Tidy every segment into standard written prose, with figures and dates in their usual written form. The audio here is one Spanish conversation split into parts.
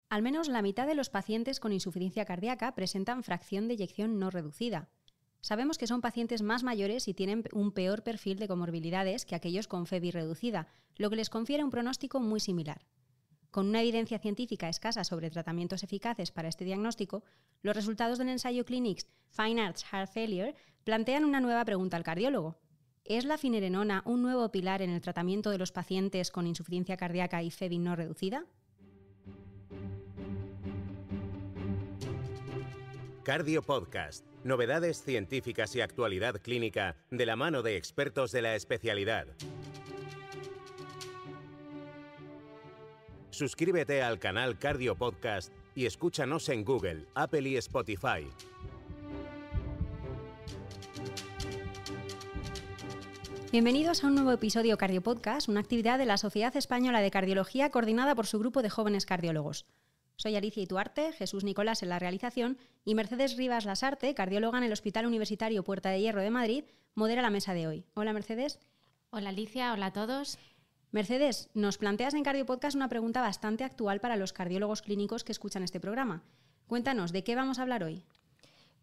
Al menos la mitad de los pacientes con insuficiencia cardíaca presentan fracción de eyección no reducida. Sabemos que son pacientes más mayores y tienen un peor perfil de comorbilidades que aquellos con FEBI reducida, lo que les confiere un pronóstico muy similar. Con una evidencia científica escasa sobre tratamientos eficaces para este diagnóstico, los resultados del ensayo Clinics Fine Arts Heart Failure plantean una nueva pregunta al cardiólogo. ¿Es la finerenona un nuevo pilar en el tratamiento de los pacientes con insuficiencia cardíaca y FEBI no reducida? Cardio Podcast. Novedades científicas y actualidad clínica de la mano de expertos de la especialidad. Suscríbete al canal Cardio Podcast y escúchanos en Google, Apple y Spotify. Bienvenidos a un nuevo episodio Cardio Podcast, una actividad de la Sociedad Española de Cardiología coordinada por su grupo de jóvenes cardiólogos. Soy Alicia Ituarte, Jesús Nicolás en la realización y Mercedes Rivas Lasarte, cardióloga en el Hospital Universitario Puerta de Hierro de Madrid, modera la mesa de hoy. Hola Mercedes. Hola Alicia, hola a todos. Mercedes, nos planteas en Cardio Podcast una pregunta bastante actual para los cardiólogos clínicos que escuchan este programa. Cuéntanos, ¿de qué vamos a hablar hoy?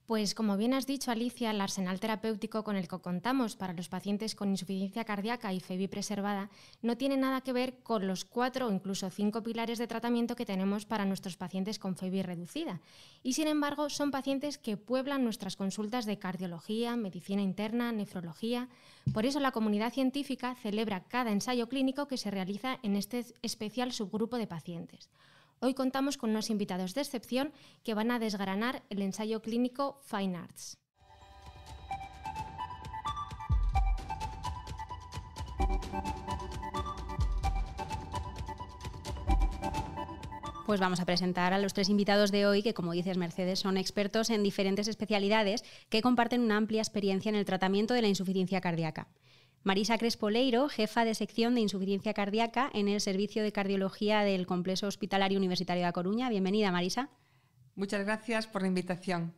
Pues como bien has dicho Alicia, el arsenal terapéutico con el que contamos para los pacientes con insuficiencia cardíaca y FEBI preservada no tiene nada que ver con los 4 o incluso 5 pilares de tratamiento que tenemos para nuestros pacientes con FEBI reducida. Y sin embargo son pacientes que pueblan nuestras consultas de cardiología, medicina interna, nefrología. Por eso la comunidad científica celebra cada ensayo clínico que se realiza en este especial subgrupo de pacientes. Hoy contamos con unos invitados de excepción que van a desgranar el ensayo clínico Fine Arts. Pues vamos a presentar a los 3 invitados de hoy que, como dices Mercedes, son expertos en diferentes especialidades que comparten una amplia experiencia en el tratamiento de la insuficiencia cardíaca. Marisa Crespo Leiro, jefa de sección de insuficiencia cardíaca en el Servicio de Cardiología del Complejo Hospitalario Universitario de A Coruña. Bienvenida, Marisa. Muchas gracias por la invitación.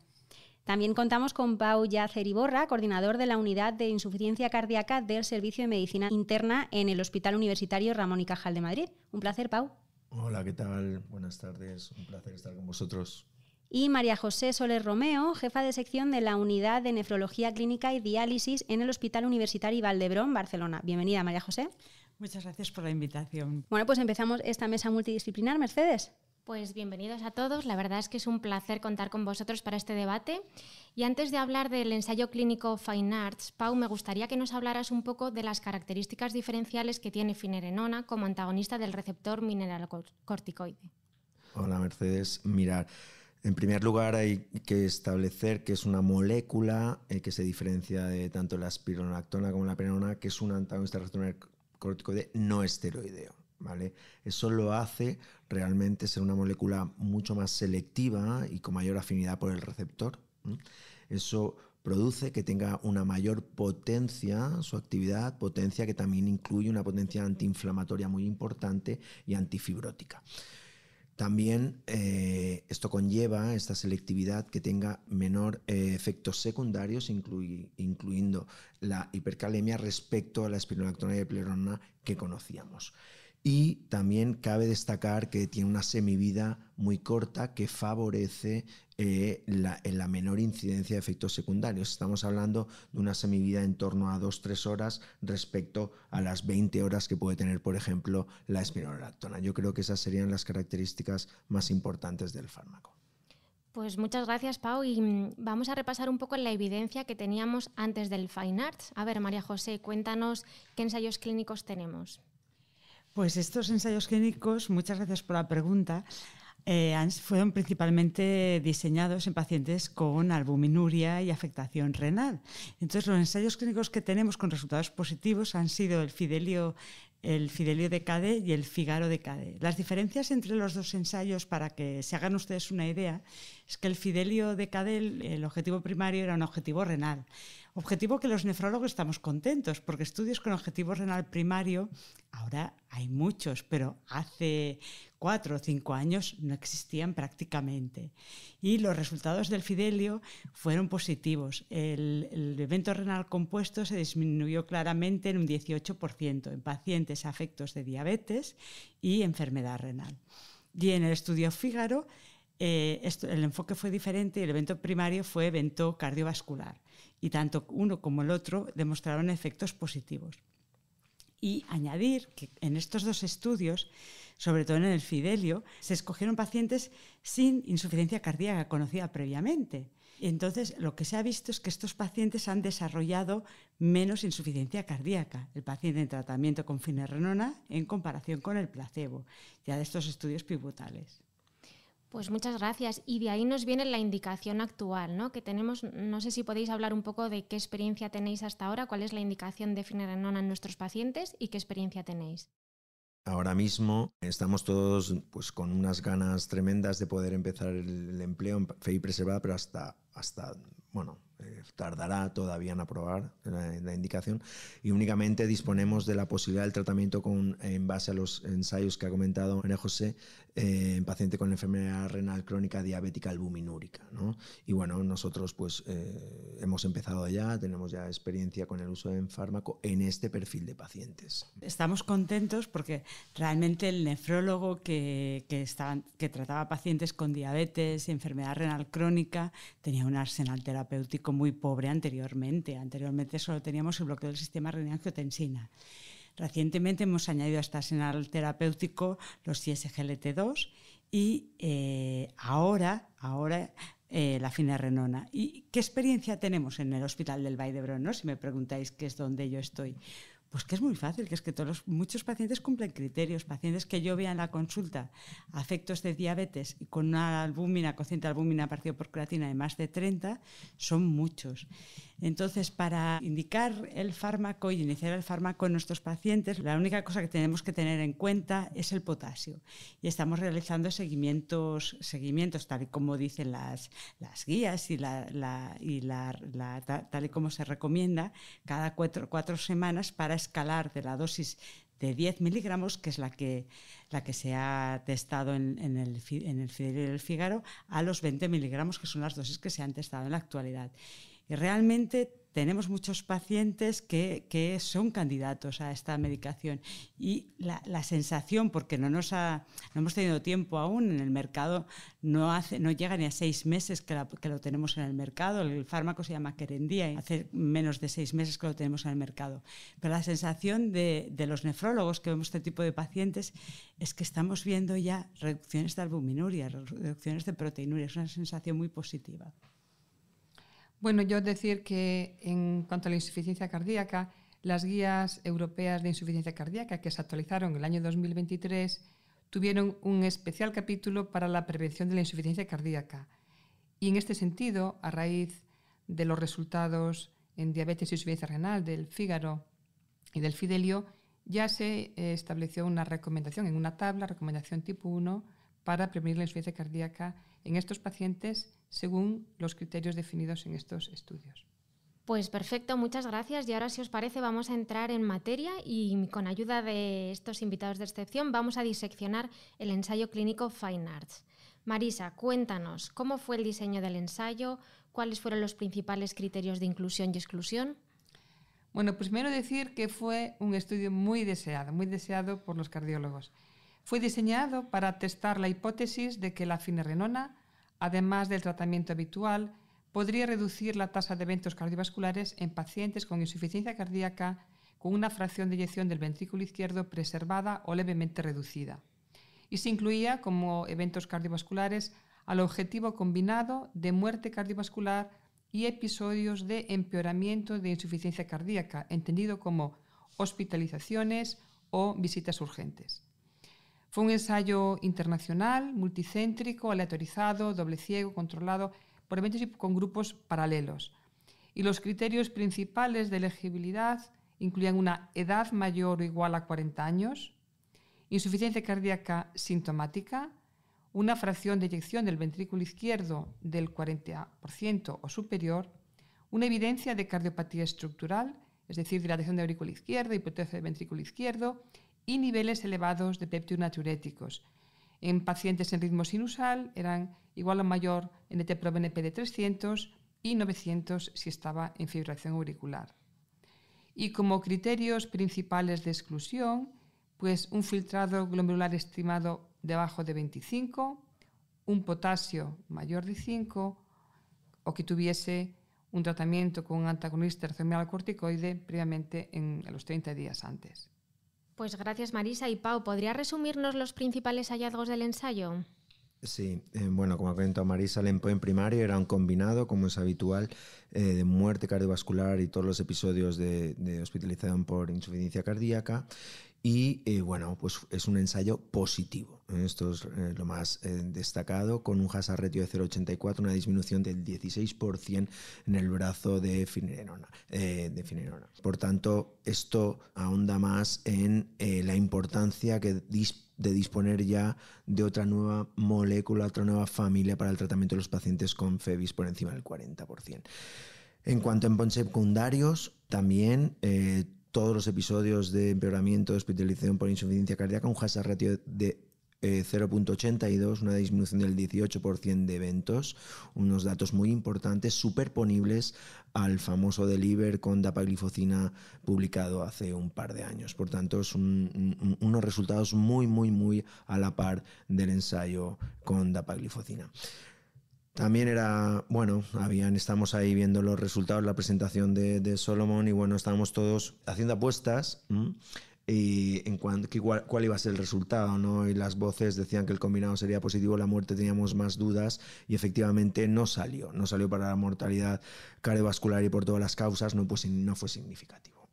También contamos con Pau Yacer Iborra, coordinador de la Unidad de Insuficiencia Cardíaca del Servicio de Medicina Interna en el Hospital Universitario Ramón y Cajal de Madrid. Un placer, Pau. Hola, ¿qué tal? Buenas tardes. Un placer estar con vosotros. Y María José Soler Romeo, jefa de sección de la Unidad de Nefrología Clínica y Diálisis en el Hospital Universitario Vall d'Hebron, Barcelona. Bienvenida, María José. Muchas gracias por la invitación. Bueno, pues empezamos esta mesa multidisciplinar. Mercedes. Pues bienvenidos a todos. La verdad es que es un placer contar con vosotros para este debate. Y antes de hablar del ensayo clínico Fine Arts, Pau, me gustaría que nos hablaras un poco de las características diferenciales que tiene finerenona como antagonista del receptor mineralocorticoide. Hola, Mercedes. Mirad. En primer lugar, hay que establecer que es una molécula que se diferencia de tanto la espironolactona como la pregnenolona, que es un antagonista del receptor corticoide no esteroideo, ¿vale? Eso lo hace realmente ser una molécula mucho más selectiva y con mayor afinidad por el receptor. Eso produce que tenga una mayor potencia, su actividad, potencia que también incluye una potencia antiinflamatoria muy importante y antifibrótica. También esto conlleva, esta selectividad, que tenga menor efectos secundarios, incluyendo la hipercalemia respecto a la espironolactona y la eplerenona que conocíamos. Y también cabe destacar que tiene una semivida muy corta que favorece la menor incidencia de efectos secundarios. Estamos hablando de una semivida en torno a 2-3 horas respecto a las 20 horas que puede tener, por ejemplo, la espironolactona. Yo creo que esas serían las características más importantes del fármaco. Pues muchas gracias, Pau, y vamos a repasar un poco la evidencia que teníamos antes del Fine Arts. A ver, María José, cuéntanos qué ensayos clínicos tenemos. Pues estos ensayos clínicos, muchas gracias por la pregunta, fueron principalmente diseñados en pacientes con albuminuria y afectación renal. Entonces, los ensayos clínicos que tenemos con resultados positivos han sido el Fidelio DKD y el Figaro DKD. Las diferencias entre los dos ensayos, para que se hagan ustedes una idea, es que el Fidelio DKD, el objetivo primario era un objetivo renal. Objetivo que los nefrólogos estamos contentos, porque estudios con objetivo renal primario, ahora hay muchos, pero hace 4 o 5 años no existían prácticamente. Y los resultados del Fidelio fueron positivos. El evento renal compuesto se disminuyó claramente en un 18% en pacientes afectos de diabetes y enfermedad renal. Y en el estudio Fígaro, el enfoque fue diferente y el evento primario fue evento cardiovascular. Y tanto uno como el otro demostraron efectos positivos. Y añadir que en estos dos estudios, sobre todo en el Fidelio, se escogieron pacientes sin insuficiencia cardíaca conocida previamente. Entonces, lo que se ha visto es que estos pacientes han desarrollado menos insuficiencia cardíaca, el paciente en tratamiento con finerenona en comparación con el placebo, ya de estos estudios pivotales. Pues muchas gracias. Y de ahí nos viene la indicación actual, ¿no? Que tenemos. No sé si podéis hablar un poco de qué experiencia tenéis hasta ahora, cuál es la indicación de finerenona en nuestros pacientes y qué experiencia tenéis. Ahora mismo estamos todos pues, con unas ganas tremendas de poder empezar el empleo en FEBI preservada, pero hasta tardará todavía en aprobar la indicación, y únicamente disponemos de la posibilidad del tratamiento en base a los ensayos que ha comentado María José en paciente con enfermedad renal crónica diabética albuminúrica, ¿no? Y bueno, nosotros pues hemos empezado ya, tenemos ya experiencia con el uso de fármaco en este perfil de pacientes. Estamos contentos porque realmente el nefrólogo que trataba pacientes con diabetes y enfermedad renal crónica tenía un arsenal terapéutico muy pobre anteriormente. Anteriormente solo teníamos el bloqueo del sistema renina-angiotensina. Recientemente hemos añadido a este arsenal terapéutico los ISGLT2 y ahora la finerenona. ¿Y qué experiencia tenemos en el Hospital del Vall d'Hebron, ¿no? Si me preguntáis qué es donde yo estoy. Pues que es muy fácil, que es que muchos pacientes cumplen criterios. Pacientes que yo vea en la consulta a efectos de diabetes y con una albúmina, cociente de albúmina partido por creatina de más de 30, son muchos. Entonces, para indicar el fármaco y iniciar el fármaco en nuestros pacientes, la única cosa que tenemos que tener en cuenta es el potasio. Y estamos realizando seguimientos tal y como dicen las guías y tal y como se recomienda, cada 4 semanas para escalar de la dosis de 10 miligramos, que es la que se ha testado en el Fidelio y el Fígaro, a los 20 miligramos, que son las dosis que se han testado en la actualidad. Y realmente tenemos muchos pacientes que son candidatos a esta medicación. Y la sensación, porque no hemos tenido tiempo aún en el mercado, no llega ni a 6 meses que lo tenemos en el mercado. El fármaco se llama Kerendia y hace menos de 6 meses que lo tenemos en el mercado. Pero la sensación de los nefrólogos que vemos este tipo de pacientes es que estamos viendo ya reducciones de albuminuria, reducciones de proteinuria. Es una sensación muy positiva. Bueno, yo decir que en cuanto a la insuficiencia cardíaca, las guías europeas de insuficiencia cardíaca que se actualizaron en el año 2023 tuvieron un especial capítulo para la prevención de la insuficiencia cardíaca. Y en este sentido, a raíz de los resultados en diabetes y insuficiencia renal del Fígaro y del Fidelio, ya se estableció una recomendación en una tabla, recomendación tipo 1, para prevenir la insuficiencia cardíaca en estos pacientes según los criterios definidos en estos estudios. Pues perfecto, muchas gracias. Y ahora, si os parece, vamos a entrar en materia y con ayuda de estos invitados de excepción vamos a diseccionar el ensayo clínico FINEARTS. Marisa, cuéntanos, ¿cómo fue el diseño del ensayo? ¿Cuáles fueron los principales criterios de inclusión y exclusión? Bueno, primero decir que fue un estudio muy deseado por los cardiólogos. Fue diseñado para testar la hipótesis de que la finerenona, además del tratamiento habitual, podría reducir la tasa de eventos cardiovasculares en pacientes con insuficiencia cardíaca con una fracción de eyección del ventrículo izquierdo preservada o levemente reducida. Y se incluía como eventos cardiovasculares al objetivo combinado de muerte cardiovascular y episodios de empeoramiento de insuficiencia cardíaca, entendido como hospitalizaciones o visitas urgentes. Fue un ensayo internacional, multicéntrico, aleatorizado, doble ciego, controlado por eventos y con grupos paralelos. Y los criterios principales de elegibilidad incluían una edad mayor o igual a 40 años, insuficiencia cardíaca sintomática, una fracción de eyección del ventrículo izquierdo del 40% o superior, una evidencia de cardiopatía estructural, es decir, dilatación de aurícula izquierda, hipotensión del ventrículo izquierdo, y niveles elevados de peptidonatiuréticos. En pacientes en ritmo sinusal eran igual o mayor NT-proBNP de 300 y 900 si estaba en fibrilación auricular. Y como criterios principales de exclusión, pues un filtrado glomerular estimado debajo de 25, un potasio mayor de 5 o que tuviese un tratamiento con un antagonista receptor corticoide previamente en los 30 días antes. Pues gracias, Marisa. Y Pau, ¿podría resumirnos los principales hallazgos del ensayo? Sí, bueno, como ha comentado Marisa, el endpoint primario era un combinado, como es habitual, de muerte cardiovascular y todos los episodios de hospitalización por insuficiencia cardíaca. Y bueno, pues es un ensayo positivo. Esto es lo más destacado, con un hazard ratio de 0,84, una disminución del 16% en el brazo de finerenona. Por tanto, esto ahonda más en la importancia de disponer ya de otra nueva molécula, otra nueva familia para el tratamiento de los pacientes con FEVIs por encima del 40%. En cuanto a endpoints secundarios, también todos los episodios de empeoramiento de hospitalización por insuficiencia cardíaca, un hazard ratio de 0,82, una disminución del 18% de eventos, unos datos muy importantes, superponibles al famoso DELIVER con dapagliflozina publicado hace un par de años. Por tanto, es unos resultados muy a la par del ensayo con dapagliflozina. También estamos ahí viendo los resultados, la presentación de Solomon, y bueno, estábamos todos haciendo apuestas y en cuanto cuál iba a ser el resultado, ¿no? Y las voces decían que el combinado sería positivo, la muerte teníamos más dudas y efectivamente no salió para la mortalidad cardiovascular y por todas las causas no fue significativo.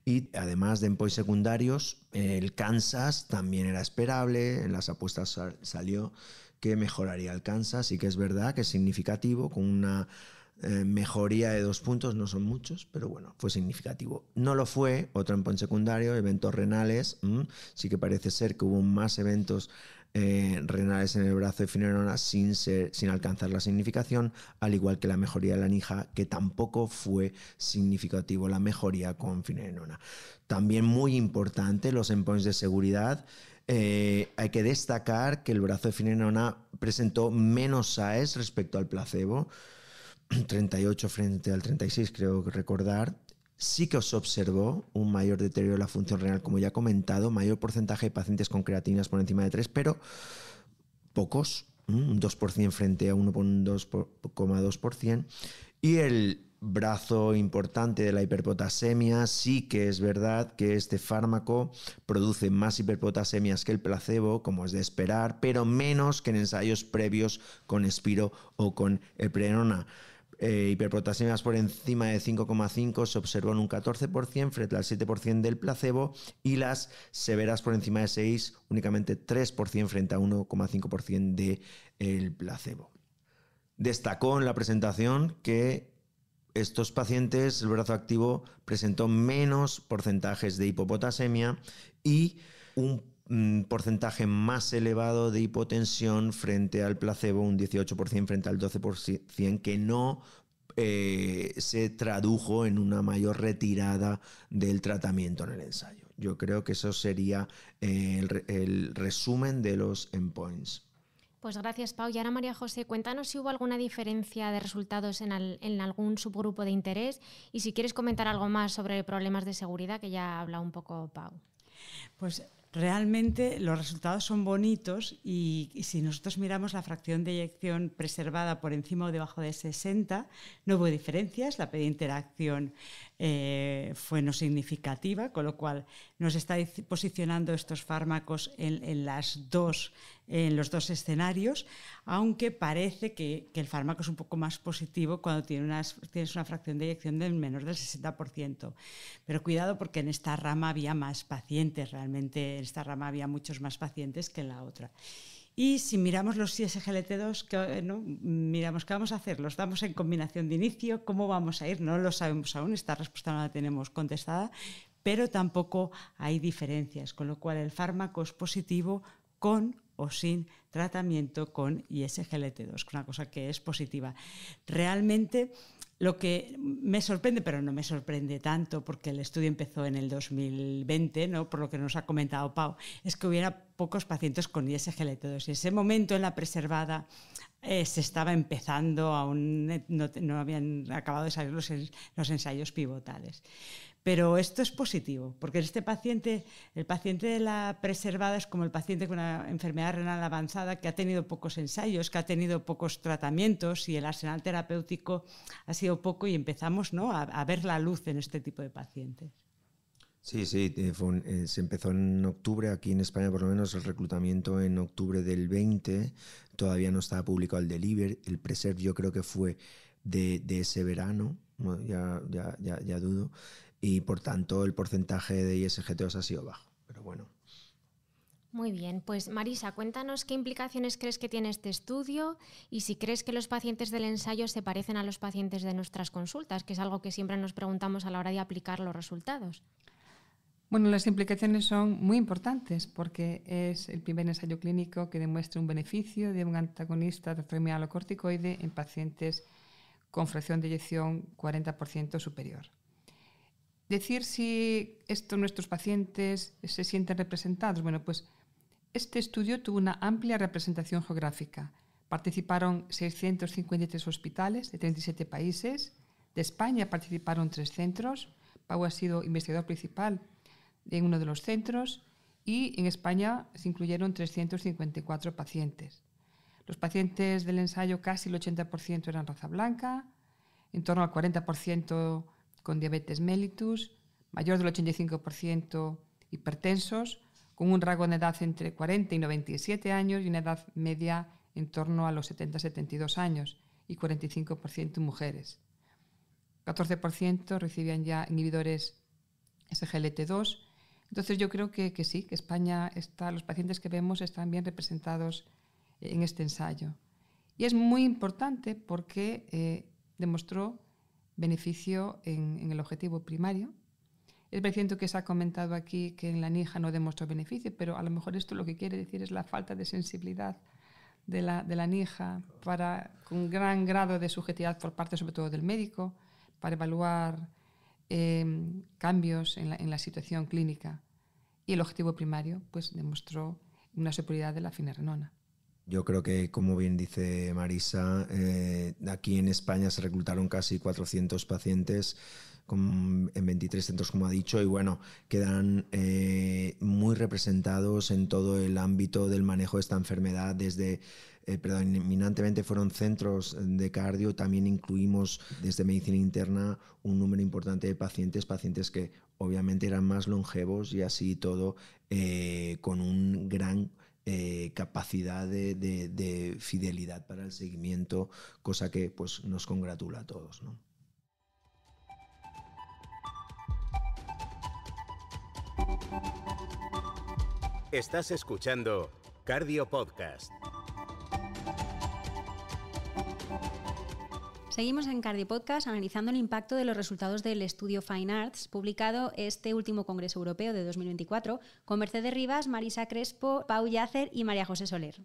Y además de endpoints secundarios, el Kansas también era esperable, en las apuestas salió que mejoraría el Kansas, sí que es verdad que es significativo, con una mejoría de 2 puntos, no son muchos, pero bueno, fue significativo. No lo fue, otro endpoint secundario, eventos renales, sí que parece ser que hubo más eventos renales en el brazo de finerenona sin alcanzar la significación, al igual que la mejoría de la NIJA, que tampoco fue significativo la mejoría con finerenona. También muy importante los endpoints de seguridad. Hay que destacar que el brazo de finerenona presentó menos SAEs respecto al placebo, 38 frente al 36, creo recordar. Sí que os observó un mayor deterioro de la función renal, como ya he comentado, mayor porcentaje de pacientes con creatininas por encima de 3, pero pocos, un 2% frente a 1,2%. Y el brazo importante de la hiperpotasemia, sí que es verdad que este fármaco produce más hiperpotasemias que el placebo, como es de esperar, pero menos que en ensayos previos con Spiro o con eprenona. Hiperpotasemias por encima de 5,5 se observó en un 14% frente al 7% del placebo, y las severas por encima de 6 únicamente 3% frente a 1,5% del placebo. Destacó en la presentación que estos pacientes, el brazo activo presentó menos porcentajes de hipopotasemia y un porcentaje más elevado de hipotensión frente al placebo, un 18% frente al 12%, que no se tradujo en una mayor retirada del tratamiento en el ensayo. Yo creo que eso sería el resumen de los endpoints. Pues gracias, Pau. Y ahora, María José, cuéntanos si hubo alguna diferencia de resultados en algún subgrupo de interés y si quieres comentar algo más sobre problemas de seguridad, que ya ha hablado un poco Pau. Pues realmente los resultados son bonitos y si nosotros miramos la fracción de eyección preservada por encima o debajo de 60, no hubo diferencias, la interacción fue no significativa, con lo cual nos está posicionando estos fármacos en los dos escenarios, aunque parece que el fármaco es un poco más positivo cuando tienes una fracción de eyección de menos del 60%. Pero cuidado, porque en esta rama había más pacientes, realmente en esta rama había muchos más pacientes que en la otra. Y si miramos los SGLT2, miramos qué vamos a hacer, los damos en combinación de inicio, cómo vamos a ir, no lo sabemos aún, esta respuesta no la tenemos contestada, pero tampoco hay diferencias, con lo cual el fármaco es positivo con o sin tratamiento con ISGLT2, una cosa que es positiva. Realmente lo que me sorprende, pero no me sorprende tanto porque el estudio empezó en el 2020, ¿no? Por lo que nos ha comentado Pau, es que hubiera pocos pacientes con ISGLT2. Y ese momento en la preservada se estaba empezando, aún no habían acabado de salir los ensayos pivotales. Pero esto es positivo, porque este paciente, el paciente de la preservada es como el paciente con una enfermedad renal avanzada que ha tenido pocos ensayos, que ha tenido pocos tratamientos y el arsenal terapéutico ha sido poco y empezamos, ¿no?, a ver la luz en este tipo de pacientes. Sí, se empezó en octubre, aquí en España por lo menos el reclutamiento en octubre del 20, todavía no estaba publicado el Deliver, el Preserve yo creo que fue de ese verano, ya dudo, y por tanto el porcentaje de ISGT2 ha sido bajo, pero bueno. Muy bien, pues Marisa, cuéntanos qué implicaciones crees que tiene este estudio y si crees que los pacientes del ensayo se parecen a los pacientes de nuestras consultas, que es algo que siempre nos preguntamos a la hora de aplicar los resultados. Bueno, las implicaciones son muy importantes porque es el primer ensayo clínico que demuestra un beneficio de un antagonista de receptor mineralocorticoide en pacientes con fracción de eyección 40% superior. Decir si nuestros pacientes se sienten representados. Bueno, pues este estudio tuvo una amplia representación geográfica. Participaron 653 hospitales de 37 países. De España participaron 3 centros. Pau ha sido investigador principal en uno de los centros y en España se incluyeron 354 pacientes. Los pacientes del ensayo, casi el 80% eran raza blanca, en torno al 40% con diabetes mellitus, mayor del 85% hipertensos, con un rango de edad entre 40 y 97 años y una edad media en torno a los 70-72 años y 45% mujeres. 14% recibían ya inhibidores SGLT2. Entonces yo creo que sí, que España los pacientes que vemos están bien representados en este ensayo. Y es muy importante porque demostró beneficio en el objetivo primario. Es cierto que se ha comentado aquí que en la NIJA no demostró beneficio, pero a lo mejor esto lo que quiere decir es la falta de sensibilidad de la NIJA con gran grado de subjetividad por parte sobre todo del médico para evaluar cambios en la situación clínica. Y el objetivo primario pues demostró una superioridad de la finerenona. Yo creo que, como bien dice Marisa, aquí en España se reclutaron casi 400 pacientes en 23 centros, como ha dicho, y bueno, quedan muy representados en todo el ámbito del manejo de esta enfermedad. Desde predominantemente fueron centros de cardio, también incluimos desde medicina interna un número importante de pacientes que obviamente eran más longevos y así todo con un gran capacidad de fidelidad para el seguimiento, cosa que pues nos congratula a todos, ¿no? Estás escuchando Cardio Podcast. Seguimos en Cardio Podcast analizando el impacto de los resultados del estudio Fine Arts, publicado este último Congreso Europeo de 2024, con Mercedes Rivas, Marisa Crespo, Pau Yacer y María José Soler.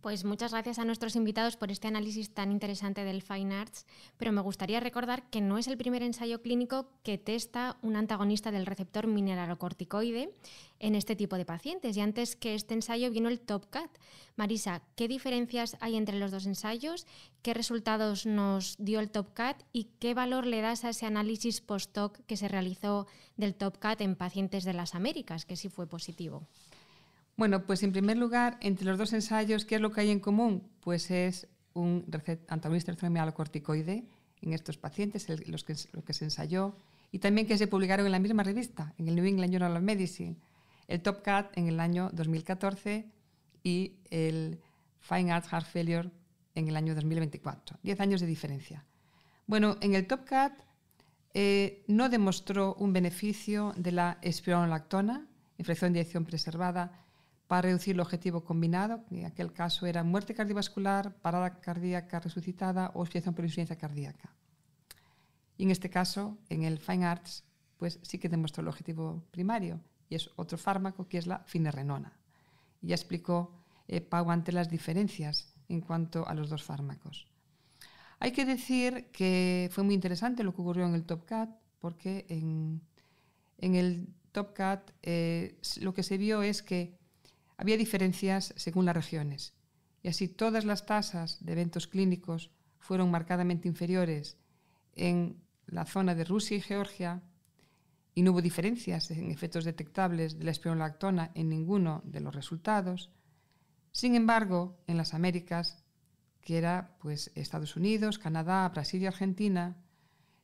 Pues muchas gracias a nuestros invitados por este análisis tan interesante del Fine Arts, pero me gustaría recordar que no es el primer ensayo clínico que testa un antagonista del receptor mineralocorticoide en este tipo de pacientes. Y antes que este ensayo vino el TOPCAT. Marisa, ¿qué diferencias hay entre los dos ensayos? ¿Qué resultados nos dio el TOPCAT? ¿Y qué valor le das a ese análisis post-hoc que se realizó del TOPCAT en pacientes de las Américas, que sí fue positivo? Bueno, pues en primer lugar, entre los dos ensayos, ¿qué es lo que hay en común? Pues es un antagonista del receptor mineralocorticoide en estos pacientes, lo que se ensayó, y también que se publicaron en la misma revista, en el New England Journal of Medicine, el TOPCAT en el año 2014 y el Fine Arts Heart Failure en el año 2024. 10 años de diferencia. Bueno, en el TOPCAT no demostró un beneficio de la espironolactona, en fracción de eyección preservada, para reducir el objetivo combinado, que en aquel caso era muerte cardiovascular, parada cardíaca resucitada o hospitalización por insuficiencia cardíaca. Y en este caso, en el Fine Arts, pues sí que demostró el objetivo primario, y es otro fármaco que es la finerenona. Y ya explicó Pau antes las diferencias en cuanto a los dos fármacos. Hay que decir que fue muy interesante lo que ocurrió en el TOPCAT, porque en el TOPCAT lo que se vio es que había diferencias según las regiones, y así todas las tasas de eventos clínicos fueron marcadamente inferiores en la zona de Rusia y Georgia y no hubo diferencias en efectos detectables de la espironolactona en ninguno de los resultados. Sin embargo, en las Américas, que era pues, Estados Unidos, Canadá, Brasil y Argentina,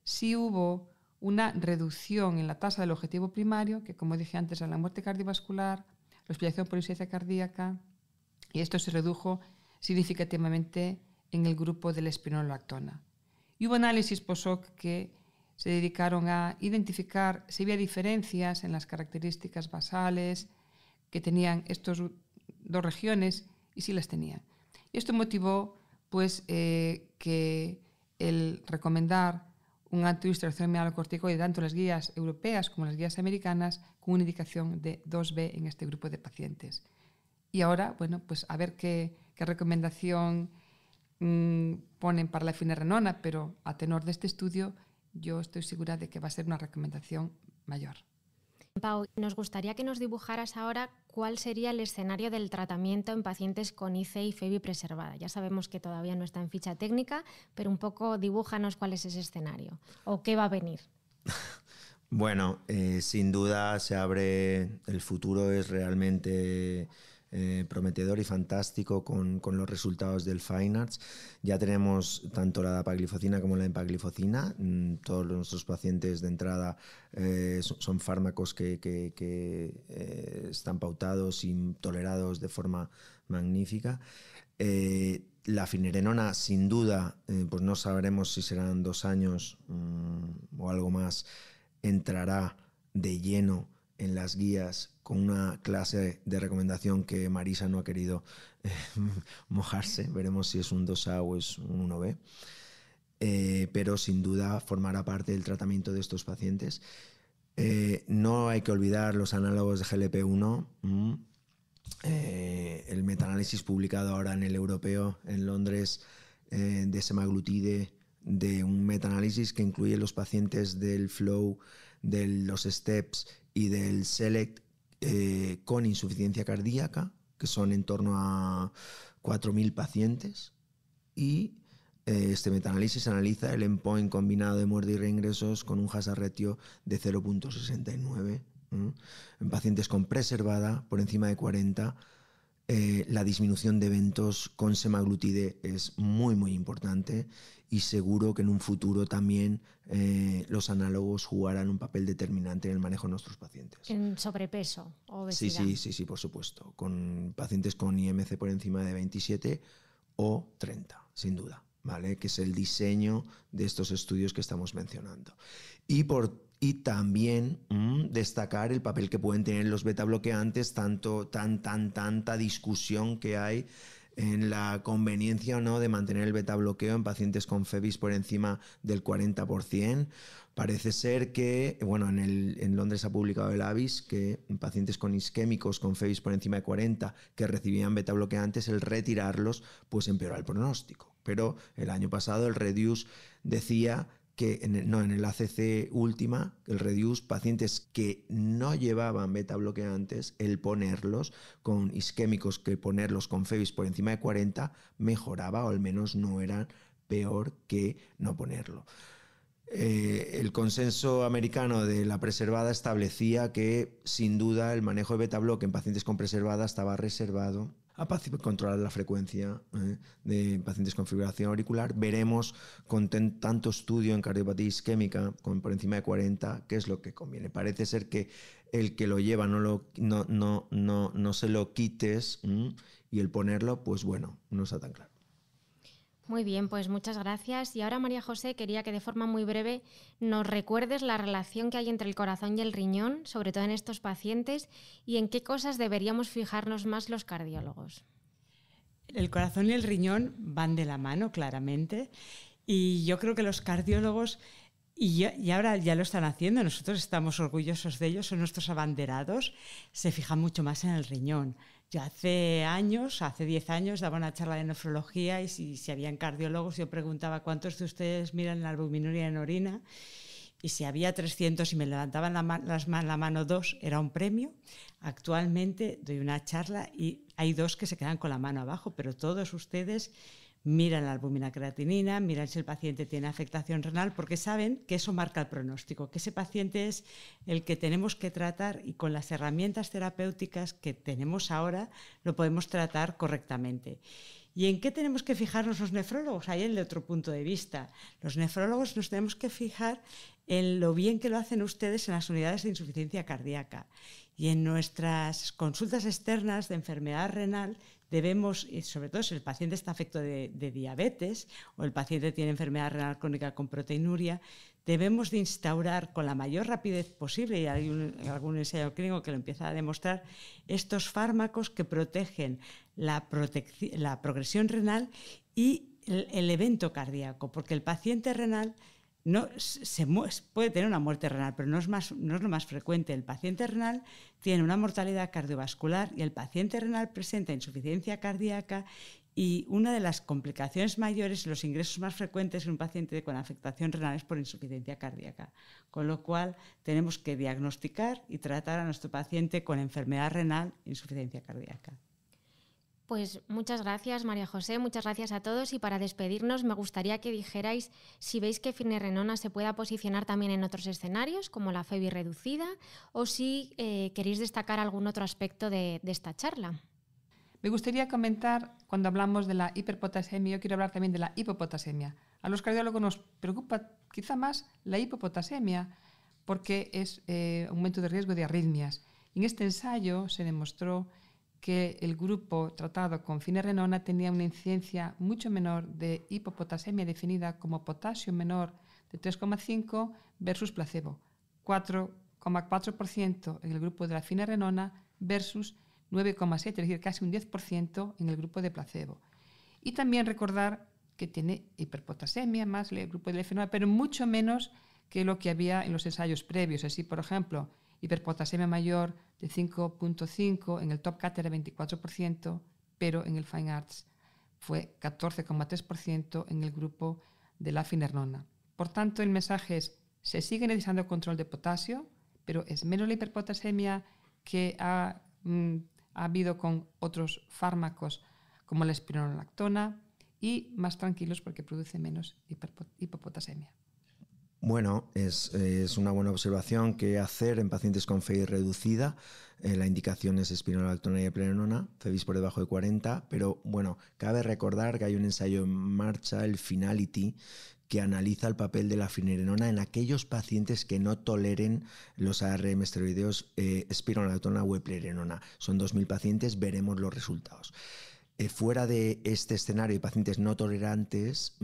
sí hubo una reducción en la tasa del objetivo primario, que como dije antes, era la muerte cardiovascular, la hospitalización por insuficiencia cardíaca, y esto se redujo significativamente en el grupo de la espironolactona. Y hubo análisis post-hoc que se dedicaron a identificar si había diferencias en las características basales que tenían estas dos regiones y si las tenían. Y esto motivó pues, que el recomendar un antidistracción mineralocorticoide tanto en las guías europeas como en las guías americanas con una indicación de 2B en este grupo de pacientes. Y ahora, bueno, pues a ver qué recomendación ponen para la finerenona, pero a tenor de este estudio yo estoy segura de que va a ser una recomendación mayor. Pau, nos gustaría que nos dibujaras ahora cuál sería el escenario del tratamiento en pacientes con IC y FEBI preservada. Ya sabemos que todavía no está en ficha técnica, pero un poco dibújanos cuál es ese escenario o qué va a venir. Bueno, sin duda se abre, el futuro es realmente prometedor y fantástico con los resultados del FINEARTS. Ya tenemos tanto la dapagliflozina como la empagliflozina. Todos nuestros pacientes de entrada son fármacos que están pautados y tolerados de forma magnífica. La finerenona, sin duda, pues no sabremos si serán 2 años o algo más, entrará de lleno en las guías con una clase de recomendación que Marisa no ha querido mojarse. Veremos si es un 2A o es un 1B. Pero sin duda formará parte del tratamiento de estos pacientes. No hay que olvidar los análogos de GLP-1. El metaanálisis publicado ahora en el europeo en Londres de semaglutide, de un metaanálisis que incluye los pacientes del FLOW, de los STEPS y del SELECT con insuficiencia cardíaca, que son en torno a 4.000 pacientes, y este metaanálisis analiza el endpoint combinado de muerte y reingresos con un hazard ratio de 0.69. En pacientes con preservada por encima de 40, la disminución de eventos con semaglutide es muy muy importante, y seguro que en un futuro también los análogos jugarán un papel determinante en el manejo de nuestros pacientes. ¿En sobrepeso o obesidad? Sí, por supuesto. Con pacientes con IMC por encima de 27 o 30, sin duda, ¿vale? Que es el diseño de estos estudios que estamos mencionando. Y también destacar el papel que pueden tener los beta bloqueantes, tanta discusión que hay en la conveniencia o no de mantener el beta bloqueo en pacientes con FEBIs por encima del 40%. Parece ser que, bueno, en Londres ha publicado el ABIS que en pacientes con isquémicos con FEBIs por encima de 40 que recibían beta bloqueantes, el retirarlos pues empeoró el pronóstico. Pero el año pasado el REDUCE decía que en el ACC última, el REDUCE, pacientes que no llevaban beta bloqueantes, el ponerlos con isquémicos, que ponerlos con FEBIs por encima de 40 mejoraba, o al menos no era peor que no ponerlo. El consenso americano de la preservada establecía que sin duda el manejo de beta bloque en pacientes con preservada estaba reservado a controlar la frecuencia de pacientes con fibrilación auricular. Veremos con tanto estudio en cardiopatía isquémica por encima de 40 qué es lo que conviene. Parece ser que el que lo lleva no se lo quites, y el ponerlo, pues bueno, no está tan claro. Muy bien, pues muchas gracias. Y ahora, María José, quería que de forma muy breve nos recuerdes la relación que hay entre el corazón y el riñón, sobre todo en estos pacientes, y en qué cosas deberíamos fijarnos más los cardiólogos. El corazón y el riñón van de la mano, claramente, y yo creo que los cardiólogos, y ahora ya lo están haciendo, nosotros estamos orgullosos de ellos, son nuestros abanderados, se fijan mucho más en el riñón. Yo hace 10 años, daba una charla de nefrología y si habían cardiólogos, yo preguntaba cuántos de ustedes miran la albuminuria en orina, y si había 300 y me levantaban la mano 2, era un premio. Actualmente doy una charla y hay 2 que se quedan con la mano abajo, pero todos ustedes miran la albúmina creatinina, miran si el paciente tiene afectación renal, porque saben que eso marca el pronóstico, que ese paciente es el que tenemos que tratar y con las herramientas terapéuticas que tenemos ahora lo podemos tratar correctamente. ¿Y en qué tenemos que fijarnos los nefrólogos? Ahí el de otro punto de vista. Los nefrólogos nos tenemos que fijar en lo bien que lo hacen ustedes en las unidades de insuficiencia cardíaca. Y en nuestras consultas externas de enfermedad renal debemos, y sobre todo si el paciente está afecto de diabetes o el paciente tiene enfermedad renal crónica con proteinuria, debemos de instaurar con la mayor rapidez posible, y hay algún ensayo clínico que lo empieza a demostrar, estos fármacos que protegen la progresión renal y el evento cardíaco, porque el paciente renal puede tener una muerte renal, pero no es lo más frecuente. El paciente renal tiene una mortalidad cardiovascular y el paciente renal presenta insuficiencia cardíaca, y una de las complicaciones mayores y los ingresos más frecuentes en un paciente con afectación renal es por insuficiencia cardíaca. Con lo cual tenemos que diagnosticar y tratar a nuestro paciente con enfermedad renal e insuficiencia cardíaca. Pues muchas gracias, María José, muchas gracias a todos. Y para despedirnos, me gustaría que dijerais si veis que finerenona se pueda posicionar también en otros escenarios, como la FEBI reducida, o si queréis destacar algún otro aspecto de esta charla. Me gustaría comentar, cuando hablamos de la hiperpotasemia, yo quiero hablar también de la hipopotasemia. A los cardiólogos nos preocupa quizá más la hipopotasemia porque es aumento de riesgo de arritmias. Y en este ensayo se demostró que el grupo tratado con finerenona tenía una incidencia mucho menor de hipopotasemia definida como potasio menor de 3,5 versus placebo, 4,4% en el grupo de la finerenona versus 9,7%, es decir, casi un 10% en el grupo de placebo. Y también recordar que tiene hiperpotasemia más el grupo de la finerenona, pero mucho menos que lo que había en los ensayos previos. Así, por ejemplo, hiperpotasemia mayor de 5,5, en el Top Cat era 24%, pero en el Fine Arts fue 14,3% en el grupo de la finerenona. Por tanto, el mensaje es, se sigue necesitando control de potasio, pero es menos la hiperpotasemia que ha habido con otros fármacos como la espironolactona, y más tranquilos porque produce menos hipopotasemia. Bueno, es una buena observación que hacer en pacientes con FEBI reducida. La indicación es espironolactona y eplerenona, FEBIs por debajo de 40, pero bueno, cabe recordar que hay un ensayo en marcha, el Finality, que analiza el papel de la finerenona en aquellos pacientes que no toleren los ARM esteroideos espironolactona o eplerenona. Son 2.000 pacientes, veremos los resultados. Fuera de este escenario de pacientes no tolerantes,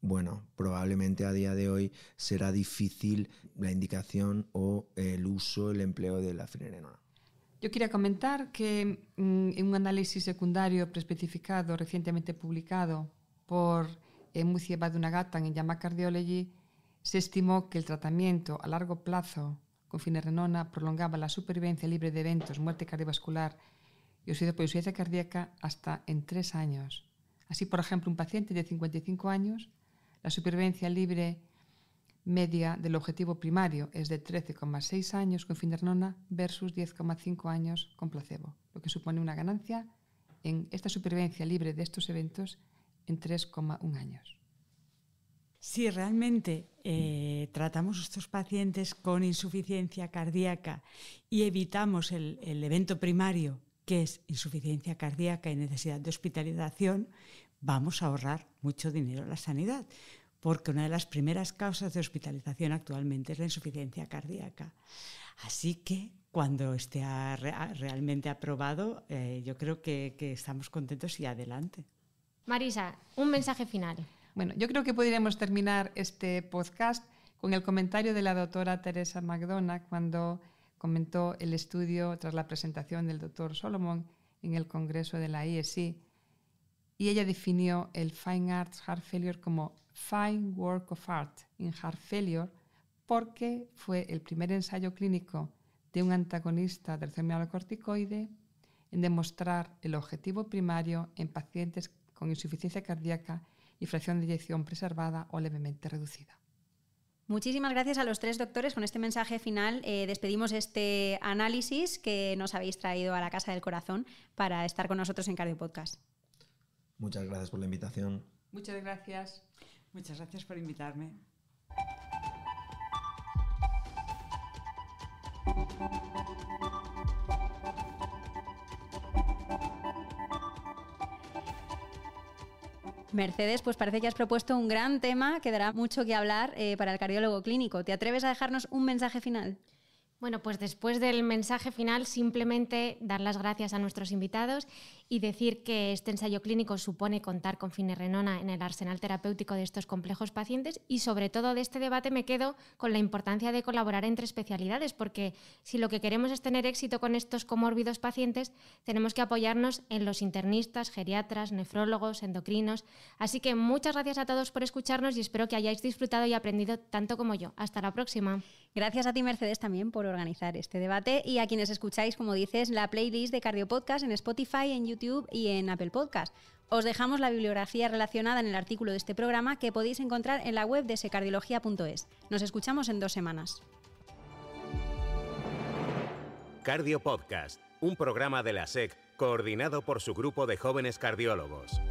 bueno, probablemente a día de hoy será difícil la indicación o el uso, el empleo de la finerenona. Yo quería comentar que en un análisis secundario preespecificado recientemente publicado por Muthie Badunagatan en JAMA Cardiology, se estimó que el tratamiento a largo plazo con finerenona prolongaba la supervivencia libre de eventos, muerte cardiovascular y insuficiencia cardíaca hasta en 3 años. Así, por ejemplo, un paciente de 55 años, la supervivencia libre media del objetivo primario es de 13,6 años con finerenona versus 10,5 años con placebo, lo que supone una ganancia en esta supervivencia libre de estos eventos en 3,1 años. Si realmente tratamos a estos pacientes con insuficiencia cardíaca y evitamos el evento primario, que es insuficiencia cardíaca y necesidad de hospitalización, vamos a ahorrar mucho dinero a la sanidad, porque una de las primeras causas de hospitalización actualmente es la insuficiencia cardíaca. Así que cuando esté realmente aprobado, yo creo que estamos contentos y adelante. Marisa, un mensaje final. Bueno, yo creo que podríamos terminar este podcast con el comentario de la doctora Teresa McDonough cuando comentó el estudio tras la presentación del doctor Solomon en el congreso de la ESC, y ella definió el Fine Arts Heart Failure como Fine Work of Art in Heart Failure porque fue el primer ensayo clínico de un antagonista del receptor mineralocorticoide en demostrar el objetivo primario en pacientes con insuficiencia cardíaca y fracción de eyección preservada o levemente reducida. Muchísimas gracias a los 3 doctores. Con este mensaje final despedimos este análisis que nos habéis traído a la Casa del Corazón para estar con nosotros en Cardio Podcast. Muchas gracias por la invitación. Muchas gracias. Muchas gracias por invitarme. Mercedes, pues parece que has propuesto un gran tema que dará mucho que hablar para el cardiólogo clínico. ¿Te atreves a dejarnos un mensaje final? Bueno, pues después del mensaje final, simplemente dar las gracias a nuestros invitados y decir que este ensayo clínico supone contar con finerenona en el arsenal terapéutico de estos complejos pacientes, y sobre todo de este debate me quedo con la importancia de colaborar entre especialidades, porque si lo que queremos es tener éxito con estos comórbidos pacientes, tenemos que apoyarnos en los internistas, geriatras, nefrólogos, endocrinos. Así que muchas gracias a todos por escucharnos y espero que hayáis disfrutado y aprendido tanto como yo. Hasta la próxima. Gracias a ti, Mercedes, también por organizar este debate, y a quienes escucháis, como dices, la playlist de Cardio Podcast en Spotify, en YouTube y en Apple Podcast. Os dejamos la bibliografía relacionada en el artículo de este programa que podéis encontrar en la web de secardiología.es. Nos escuchamos en 2 semanas. Cardio Podcast, un programa de la SEC coordinado por su grupo de jóvenes cardiólogos.